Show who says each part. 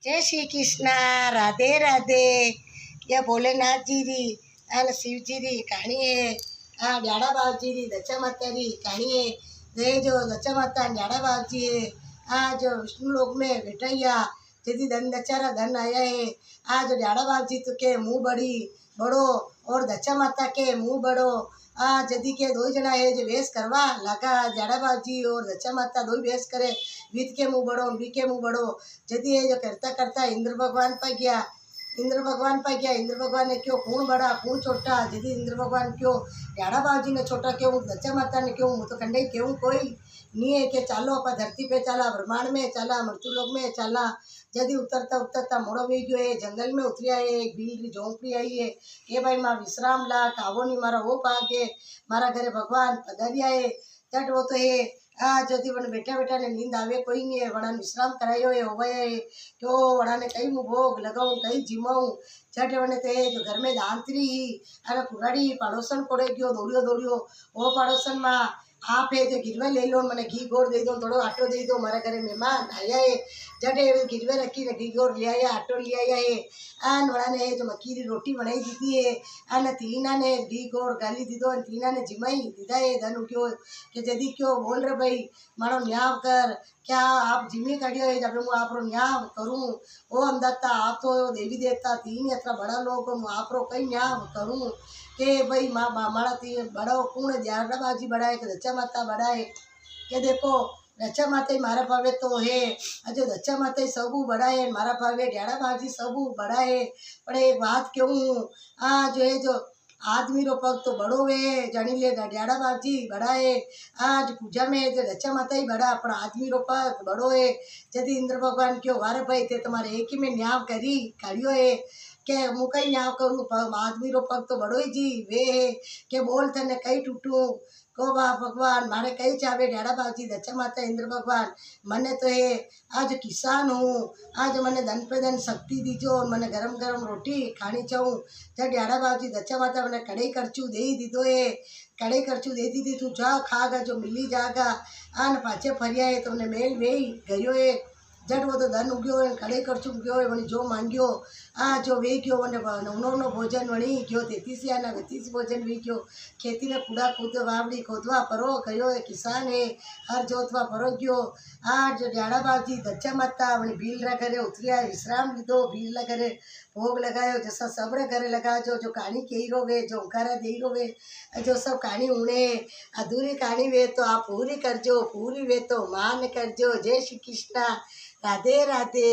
Speaker 1: जय श्री कृष्णा। राधे राधे। यह भोलेनाथ जी री अन शिव जी री कहानी है। हाँ, ड्याड़ा बाबा जी री दचा माता री कहानी है। ये जो दचा माता ड्याड़ा बाबा जी है, हाँ जो विष्णु लोक में बैठाइया जदी धन दचारा धन आया है। हाँ जो ड्याड़ा बाबा जी तो के मुँह बड़ी बड़ो और दचा माता के मुँह बड़ो। हाँ जदी के दो जना है जो वेश करवा लगा ड्याड़ा बाबा जी और दचा माता दो वेश करे। वीत के मुँह बड़ो बी के मुँह बड़ो। जदी ये जो करता करता इंद्र भगवान पर गया। इंद्र भगवान ने क्यों कौन बड़ा कौन छोटा। जदी इंद्र भगवान क्यों ड्याड़ा बाबू ने छोटा क्यों दचा माता ने क्यों तो कंडे क्यों कोई नहीं है कि चालो आप धरती पे चला ब्रह्मांड में चला मृत्यु लोक में चला। जदी उतरता उतरता मोड़ो वी गयो है जंगल में उतरिया है। एक भील झोंपड़ी आई है के भाई माँ विश्राम ला कावो नहीं मारा वो पाके मारा घरे भगवान पधारिया है। चट वो तो है आ जदी वन बैठा बैठा ने नींद आवे कोई नहीं है वड़ा विश्राम करायो है होवे है क्यों वड़ा ने कई मु भोग लगाऊं कई जिमाऊं। चट वने ते जो घर में दांतरी अरे पुराड़ी पड़ोसन कोड़े गयो दौड़ियो दौड़ियो वो पड़ोसन माँ आप है जो गिरवे ले लो मैंने घी गोड़ दे दो थोड़ो आटो दे दो मारा घरे मेहमान आया है। जटे गिरवे रखी ने घी गोड़ ले आया आटो ले आया है। आन वड़ा ने जो मक्की री रोटी बनाई दी है अन तीना ने घी गोड़ गाली दीदो तीना ने जिमाई दीदा है धन उठ्यो कि जदी क्यों बोल रहे भाई मारो न्याव कर क्या आप जिम्मी करियो है जब मैं आप न्याव करूँ ओ हमदत्ता आप तो देवी देवता तीन इतना बड़ा लोग आप कई न्याव करूँ के भाई माँ मारा ती बड़ा कौन ड्याड़ा बाजी बड़ा है कि दचा माता बड़ा है के देखो दचा माता ही मारा भावे तो है अजो दचा माता ही सबू बड़ा है मारा भावे ड्याड़ा बाजी सबू बड़ा है। पर एक बात क्यों आ जो है जो आदमी रो पग तो बड़ो वे जानी ले ड्याड़ा बाजी बड़ा है। आज पूजा में जो दचा माता ही बड़ा पर आदमी रो पग बड़ो है। यदि इंद्र भगवान क्यों वारे भाई थे तुम्हारे एक ही में न्याव करी काढ़ियो है के मु कई न्याव करूँ आदमी रो पग तो बड़ो ही जी वे है के बोल थे कई टूटूँ को बा भगवान मारे कई चावे ड्याड़ा बाजी दचा माता इंद्र भगवान मने तो है आज किसान हूँ आज मने धन पे धन शक्ति दीजो मने गरम गरम रोटी खानी चाहूँ। जब ड्याड़ा बाजी दचा माता मैंने कड़े करचू दे ही दीदो है कड़े करचू दे दी थी तू जाओ खागा जो मिली जागा आन पाछे फरिया है तुमने मेल वे गयो है। जट वो तो धन उग्यो है कड़े करचू गयो है वनी जो मांग्यो आ जो वे गयो वने नवनो भोजन वणी गयो 33 ना 32 भोजन वे गयो। खेती ने कूड़ा कूद वावड़ी खोदवा परो गयो है किसान है हर जोतवा परो गयो। आ जो ड्याड़ा बाजी दचा माता वनी भील रा घरे उतरिया विश्राम लीधो भील रा घरे भोग लगायो जैसा सबरे घरे लगा जो कहानी कही रोवे जो ओंकारा दे रोवे जो सब कहानी उड़े अधूरी कहानी वे तो आप पूरी करजो पूरी वे तो मान करजो। जय श्री कृष्णा। राधे राधे।